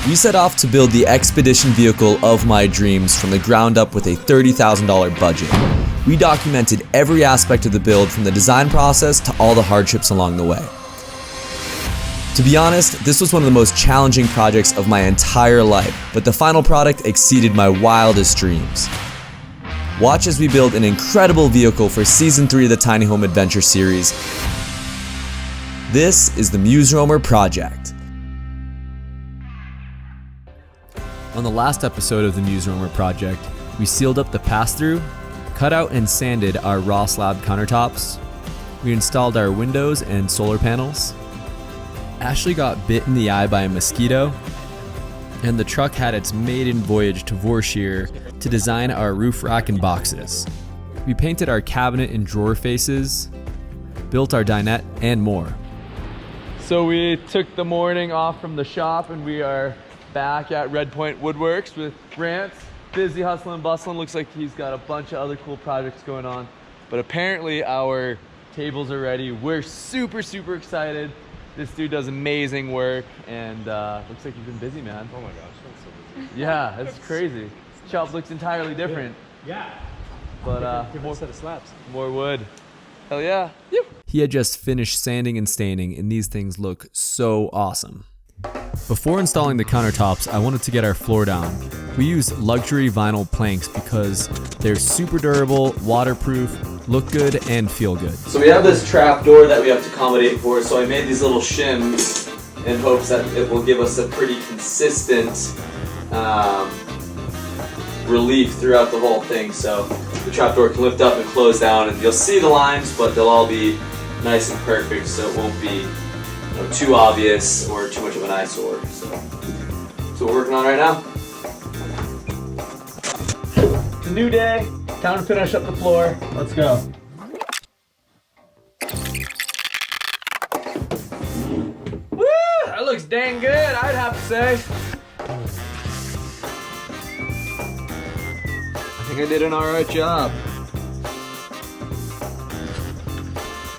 We set off to build the expedition vehicle of my dreams from the ground up with a $30,000 budget. We documented every aspect of the build from the design process to all the hardships along the way. To be honest, this was one of the most challenging projects of my entire life, but the final product exceeded my wildest dreams. Watch as we build an incredible vehicle for Season 3 of the Tiny Home Adventure series. This is the MUSEROAMER project. On the last episode of the MUSEROAMER project, we sealed up the pass-through, cut out and sanded our raw slab countertops. We installed our windows and solar panels. Ashley got bit in the eye by a mosquito, and the truck had its maiden voyage to Vorshire to design our roof rack and boxes. We painted our cabinet and drawer faces, built our dinette, and more. So we took the morning off from the shop and we are back at Redpoint Woodworks with Grant. Busy hustling and bustling. Looks like he's got a bunch of other cool projects going on. But apparently our tables are ready. We're super excited. This dude does amazing work and looks like you've been busy, man. Oh my gosh, I'm so busy. Yeah, it's crazy. Shop looks entirely different. Yeah. But different set of slabs. More wood. Hell yeah. Yep. He had just finished sanding and staining and these things look so awesome. Before installing the countertops, I wanted to get our floor down. We use luxury vinyl planks because they're super durable, waterproof, look good, and feel good. So we have this trap door that we have to accommodate for, so I made these little shims in hopes that it will give us a pretty consistent relief throughout the whole thing. So the trap door can lift up and close down, and you'll see the lines, but they'll all be nice and perfect, so it won't be too obvious or too much of an eyesore. So that's what we're working on right now. It's a new day. Time to finish up the floor. Let's go. Woo! That looks dang good, I'd have to say. I think I did an alright job.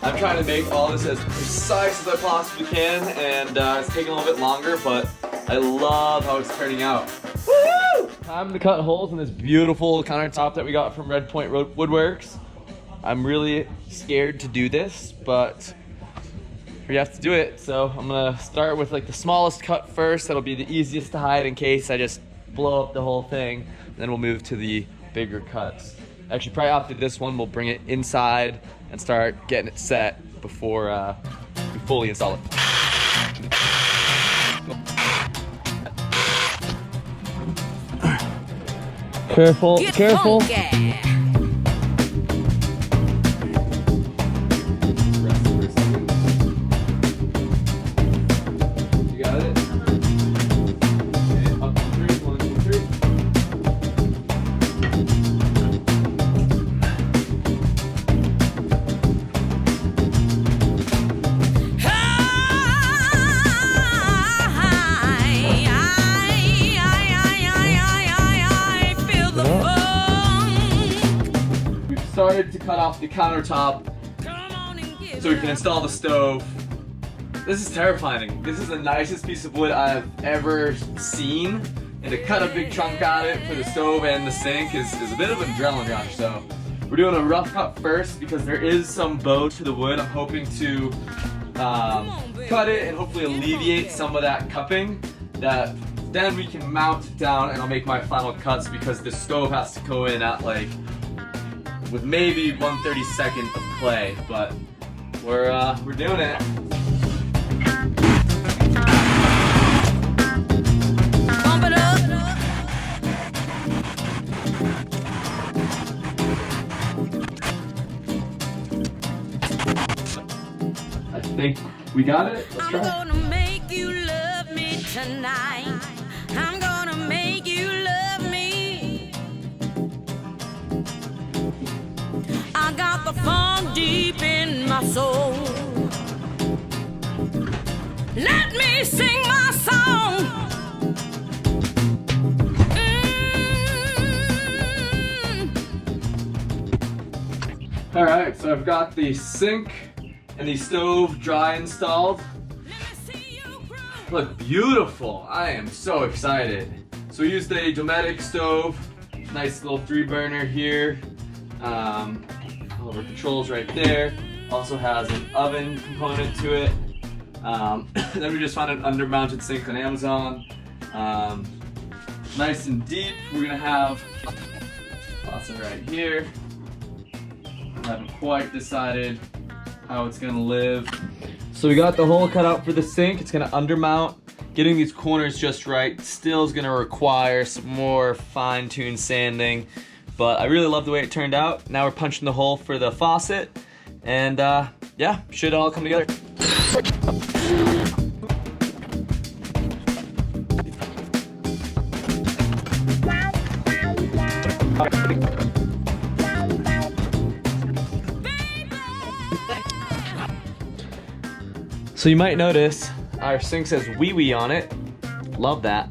I'm trying to make all this as precise as I possibly can, and it's taking a little bit longer, but I love how it's turning out. Woo! Time to cut holes in this beautiful countertop that we got from Redpoint Woodworks. I'm really scared to do this, but we have to do it. So I'm gonna start with like the smallest cut first. That'll be the easiest to hide in case I just blow up the whole thing. Then we'll move to the bigger cuts. Actually, probably after this one, we'll bring it inside and start getting it set before we fully install it. Careful, careful. Funky. You got it? Okay, up to 3, 1, 2, 3. Started to cut off the countertop so we can install the stove. This is terrifying. This is the nicest piece of wood I've ever seen, and to cut a big chunk out of it for the stove and the sink is a bit of an adrenaline rush. So we're doing a rough cut first because there is some bow to the wood. I'm hoping to cut it and hopefully alleviate some of that cupping. That then we can mount it down and I'll make my final cuts because the stove has to go in at like with maybe 1/32 of play, but we're doing it. Pump it up. I think we got it. Let's try. I'm gonna make you love me tonight. I'm gonna make you love me. I got the funk deep in my soul. Let me sing my song. All right, so I've got the sink and the stove dry installed. look beautiful. I am so excited. So we used a Dometic stove, nice little 3-burner here. All of our controls right there. Also has an oven component to it. Then we just found an under-mounted sink on Amazon. Nice and deep. We're gonna have faucet right here. I haven't quite decided how it's gonna live. So we got the hole cut out for the sink. It's gonna undermount. Getting these corners just right still is gonna require some more fine-tuned sanding, but I really love the way it turned out. Now we're punching the hole for the faucet, and yeah, should all come together. So you might notice our sink says wee wee on it. Love that.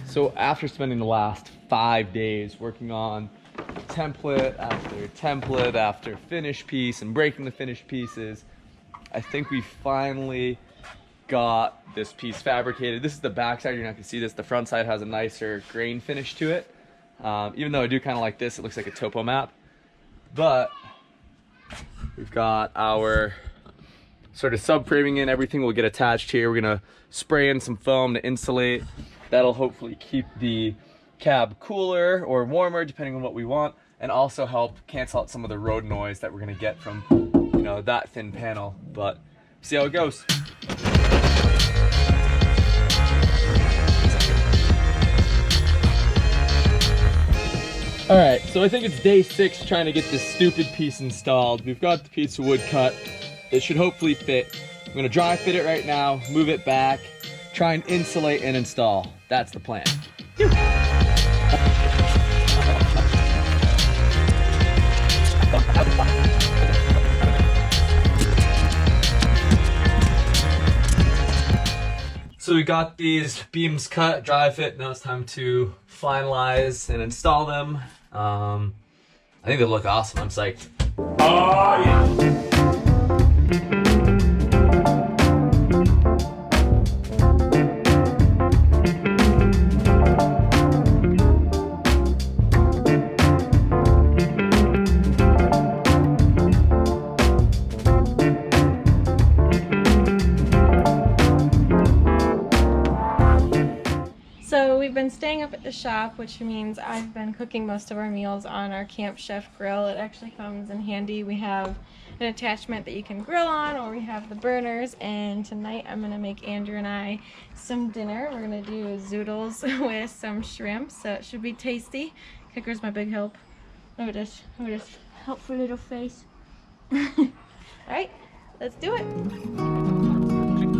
So after spending the last 5 days working on template after finished piece and breaking the finished pieces, I think we finally got this piece fabricated. This is the back side, you're not gonna see this. The front side has a nicer grain finish to it. Even though I do kind of like this, it looks like a topo map. But we've got our sort of subframing in, everything will get attached here. We're gonna spray in some foam to insulate. That'll hopefully keep the cab cooler or warmer depending on what we want, and also help cancel out some of the road noise that we're gonna get from, you know, that thin panel. But see how it goes. All right, so I think it's day 6 trying to get this stupid piece installed. We've got the piece of wood cut. It should hopefully fit. I'm gonna dry fit it right now, move it back, try and insulate and install. That's the plan. So we got these beams cut, dry fit. Now it's time to finalize and install them. I think they look awesome. I'm psyched. Oh yeah. We've been staying up at the shop, which means I've been cooking most of our meals on our Camp Chef grill. It actually comes in handy. We have an attachment that you can grill on, or we have the burners, and tonight I'm going to make Andrew and I some dinner. We're going to do zoodles with some shrimp, so it should be tasty. Kicker's my big help. Look at this helpful little face. Alright, let's do it.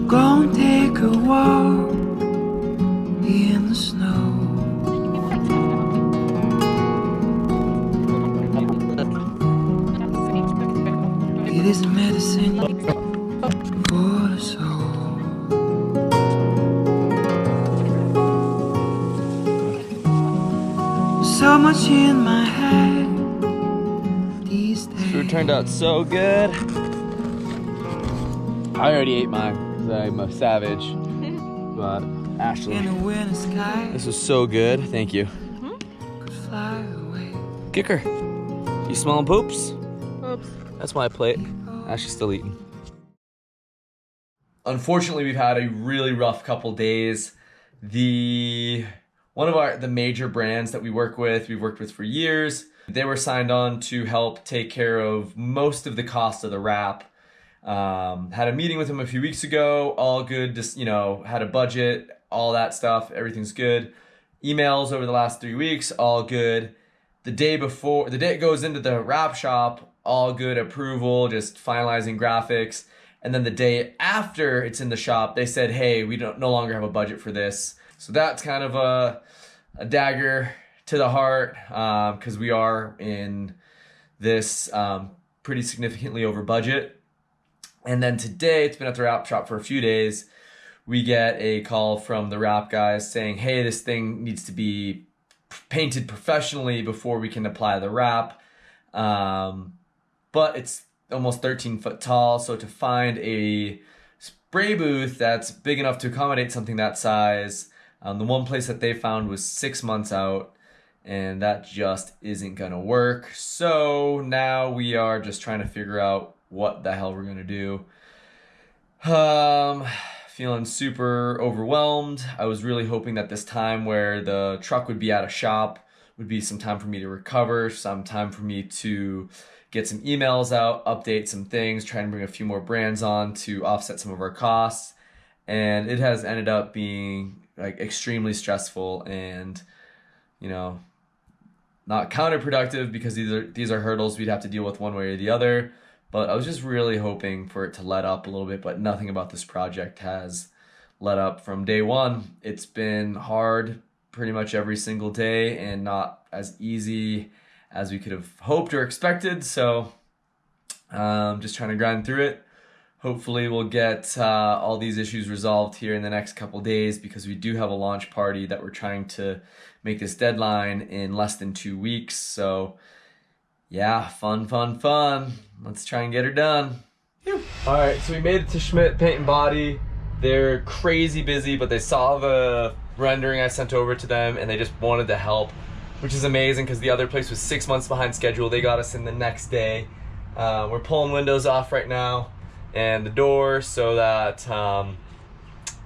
Go take a walk in the snow. It is a medicine for the soul. So much in my head these days. Food turned out so good. I already ate mine because I'm a savage, but Ashley, in a winter sky, this is so good. Thank you. could fly away. Kicker, you smelling poops? Oops. That's my plate. Ashley's still eating. Unfortunately, we've had a really rough couple days. One of the major brands that we've worked with for years, they were signed on to help take care of most of the cost of the wrap. Had a meeting with them a few weeks ago, all good, just, you know, had a budget, all that stuff, everything's good. Emails over the last 3 weeks, all good. The day it goes into the wrap shop, all good, approval, just finalizing graphics. And then the day after it's in the shop, they said, hey, we no longer have a budget for this. So that's kind of a dagger to the heart, because we are in this pretty significantly over budget. And then today, it's been at the wrap shop for a few days, we get a call from the wrap guys saying, hey, this thing needs to be painted professionally before we can apply the wrap. But it's almost 13 foot tall, so to find a spray booth that's big enough to accommodate something that size. The one place that they found was 6 months out, and that just isn't gonna work. So now we are just trying to figure out what the hell we're gonna do. Feeling super overwhelmed. I was really hoping that this time where the truck would be at a shop would be some time for me to recover, some time for me to get some emails out, update some things, try and bring a few more brands on to offset some of our costs. And it has ended up being like extremely stressful and, you know, not counterproductive, because these are hurdles we'd have to deal with one way or the other. But I was just really hoping for it to let up a little bit, but nothing about this project has let up from day one. It's been hard pretty much every single day and not as easy as we could have hoped or expected. So just trying to grind through it. Hopefully we'll get all these issues resolved here in the next couple days, because we do have a launch party that we're trying to make this deadline in less than 2 weeks. So yeah, fun. Let's try and get her done. All right, so we made it to Schmidt Paint and Body. They're crazy busy, but they saw the rendering I sent over to them and they just wanted to help, which is amazing because the other place was 6 months behind schedule. They got us in the next day. We're pulling windows off right now and the door so that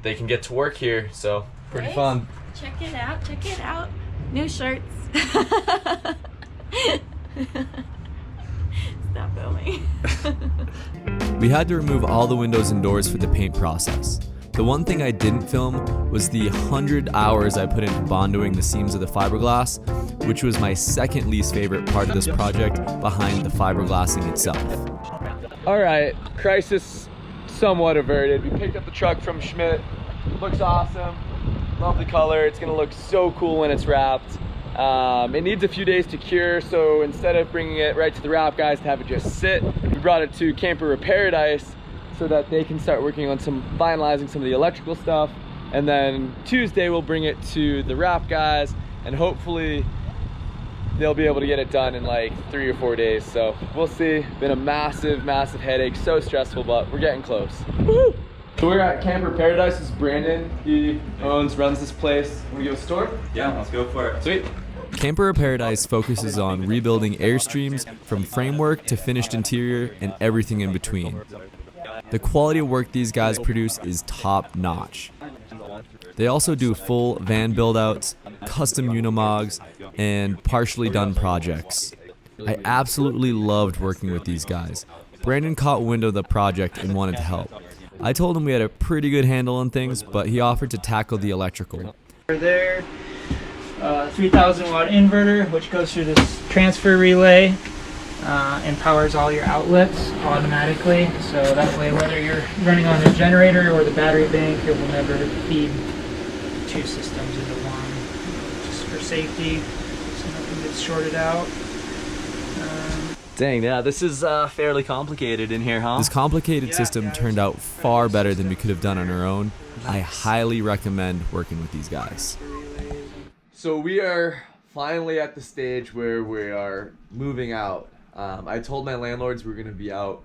they can get to work here. So pretty fun. Check it out. New shirts. Stop filming. We had to remove all the windows and doors for the paint process. The one thing I didn't film was the 100 hours I put into bondoing the seams of the fiberglass, which was my second least favorite part of this project behind the fiberglassing itself. All right, crisis somewhat averted. We picked up the truck from Schmidt. Looks awesome, lovely color. It's gonna look so cool when it's wrapped. It needs a few days to cure, so instead of bringing it right to the wrap guys to have it just sit, we brought it to Camper Reparadise so that they can start working on finalizing some of the electrical stuff. And then Tuesday we'll bring it to the wrap guys, and hopefully they'll be able to get it done in like 3 or 4 days. So we'll see. Been a massive headache, so stressful, but we're getting close. Woo! So we're at Camper Reparadise. This is Brandon. He runs this place. Want to give us a tour? Yeah, let's go for it. Sweet. Camper Reparadise focuses on rebuilding Airstreams from framework to finished interior and everything in between. The quality of work these guys produce is top notch. They also do full van build-outs, custom unimogs, and partially done projects. I absolutely loved working with these guys. Brandon caught wind of the project and wanted to help. I told him we had a pretty good handle on things, but he offered to tackle the electrical. There, 3,000 watt inverter, which goes through this transfer relay and powers all your outlets automatically. So that way, whether you're running on the generator or the battery bank, it will never feed 2 systems into one, just for safety, so nothing gets shorted out. Dang, yeah, this is fairly complicated in here, huh? This complicated system turned out far better than we could have done on our own. I highly recommend working with these guys. So we are finally at the stage where we are moving out. I told my landlords we were going to be out,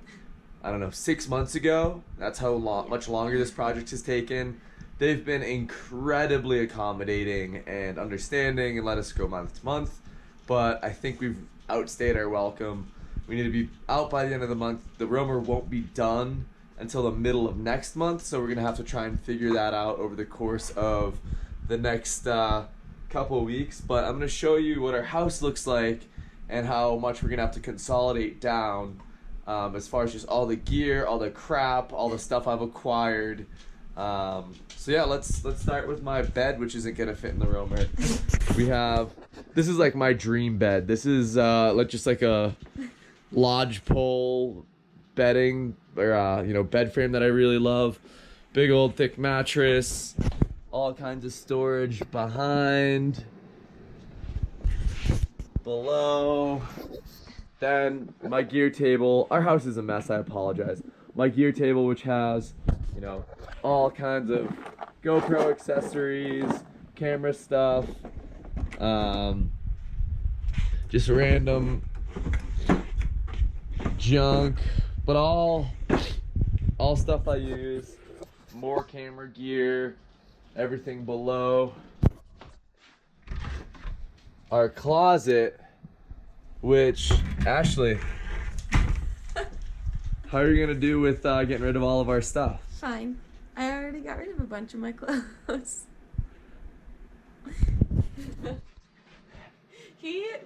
6 months ago. That's how much longer this project has taken. They've been incredibly accommodating and understanding and let us go month to month. But I think we've outstayed our welcome. We need to be out by the end of the month. The roamer won't be done until the middle of next month, so we're going to have to try and figure that out over the course of the next couple of weeks. But I'm going to show you what our house looks like and how much we're going to have to consolidate down as far as just all the gear, all the crap, all the stuff I've acquired. So yeah, let's start with my bed, which isn't going to fit in the roamer. This is like my dream bed. This is just like a lodgepole bedding or bed frame that I really love. Big old thick mattress, all kinds of storage behind, below. Then my gear table. Our house is a mess, I apologize. My gear table, which has all kinds of GoPro accessories, camera stuff, just random junk, but all stuff I use. more camera gear, everything below. Our closet, which, Ashley, how are you gonna do with getting rid of all of our stuff? Fine. I already got rid of a bunch of my clothes.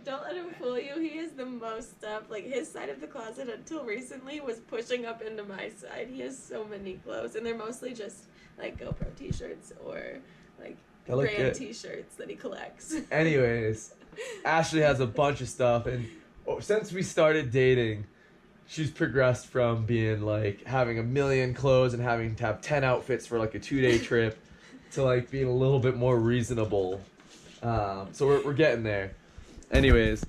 Don't let him fool you, he has the most stuff. Like, his side of the closet until recently was pushing up into my side. He has so many clothes, and they're mostly just like GoPro t-shirts or like brand t-shirts that he collects. Anyways, Ashley has a bunch of stuff, and since we started dating, she's progressed from being like having a million clothes and having to have 10 outfits for like a 2-day trip to like being a little bit more reasonable. So we're getting there. Anyways,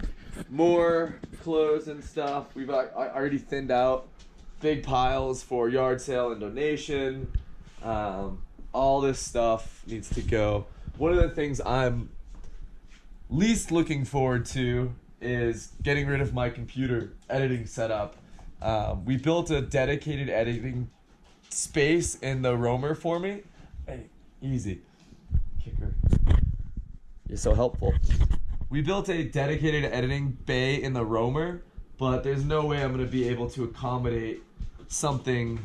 more clothes and stuff. We've already thinned out big piles for yard sale and donation. All this stuff needs to go. One of the things I'm least looking forward to is getting rid of my computer editing setup. We built a dedicated editing space in the roamer for me. Hey, easy. Kicker. You're so helpful. We built a dedicated editing bay in the roamer, but there's no way I'm going to be able to accommodate something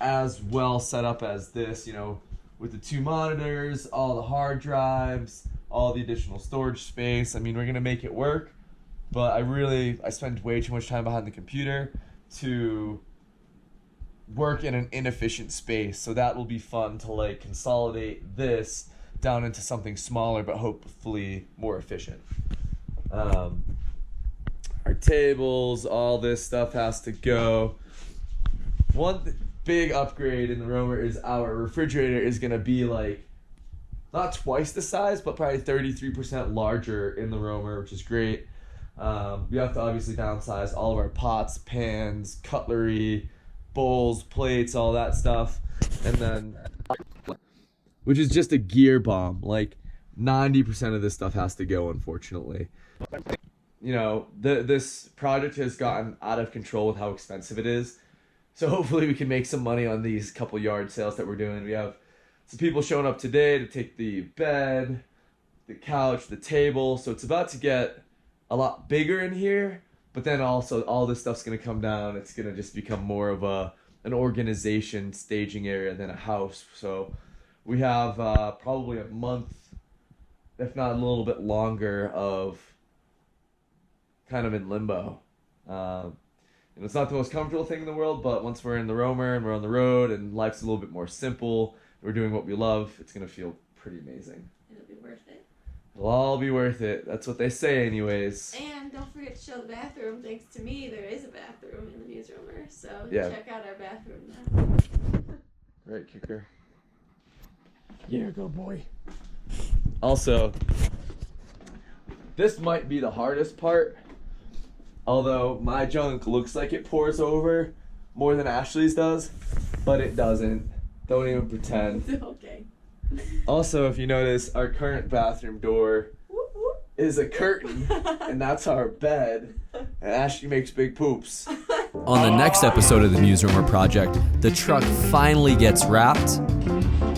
as well set up as this, you know, with the 2 monitors, all the hard drives, all the additional storage space. I mean, we're going to make it work, but I spend way too much time behind the computer to work in an inefficient space. So that will be fun to like consolidate this down into something smaller, but hopefully more efficient. Our tables, all this stuff has to go. One big upgrade in the roamer is our refrigerator is gonna be like, not twice the size, but probably 33% larger in the roamer, which is great. We have to obviously downsize all of our pots, pans, cutlery, bowls, plates, all that stuff. And then, which is just a gear bomb. Like 90% of this stuff has to go, unfortunately. You know, this project has gotten out of control with how expensive it is. So hopefully we can make some money on these couple yard sales that we're doing. We have some people showing up today to take the bed, the couch, the table. So it's about to get a lot bigger in here, but then also all this stuff's gonna come down. It's gonna just become more of an organization staging area than a house. So we have probably a month, if not a little bit longer, of kind of in limbo. And it's not the most comfortable thing in the world, but once we're in the roamer and we're on the road and life's a little bit more simple, we're doing what we love, it's gonna feel pretty amazing. It'll be worth it. It'll all be worth it. That's what they say anyways. And don't forget to show the bathroom. Thanks to me, there is a bathroom in the MUSEROAMER, so yeah. Check out our bathroom now. Right, kicker. Yeah, go boy. Also, this might be the hardest part. Although my junk looks like it pours over more than Ashley's does, but it doesn't. Don't even pretend. Okay. Also, if you notice, our current bathroom door is a curtain, and that's our bed, and Ashley makes big poops. On the next episode of the MUSEROAMER project, the truck finally gets wrapped.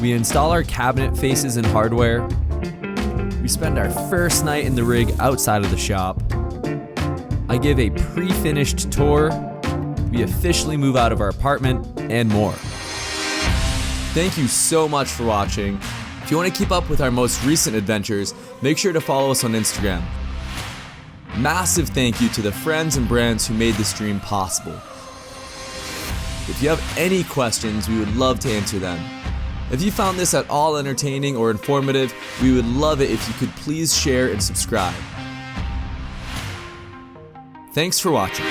We install our cabinet faces and hardware. We spend our first night in the rig outside of the shop. I give a pre-finished tour. We officially move out of our apartment, and more. Thank you so much for watching. If you want to keep up with our most recent adventures, make sure to follow us on Instagram. Massive thank you to the friends and brands who made this dream possible. If you have any questions, we would love to answer them. If you found this at all entertaining or informative, we would love it if you could please share and subscribe. Thanks for watching.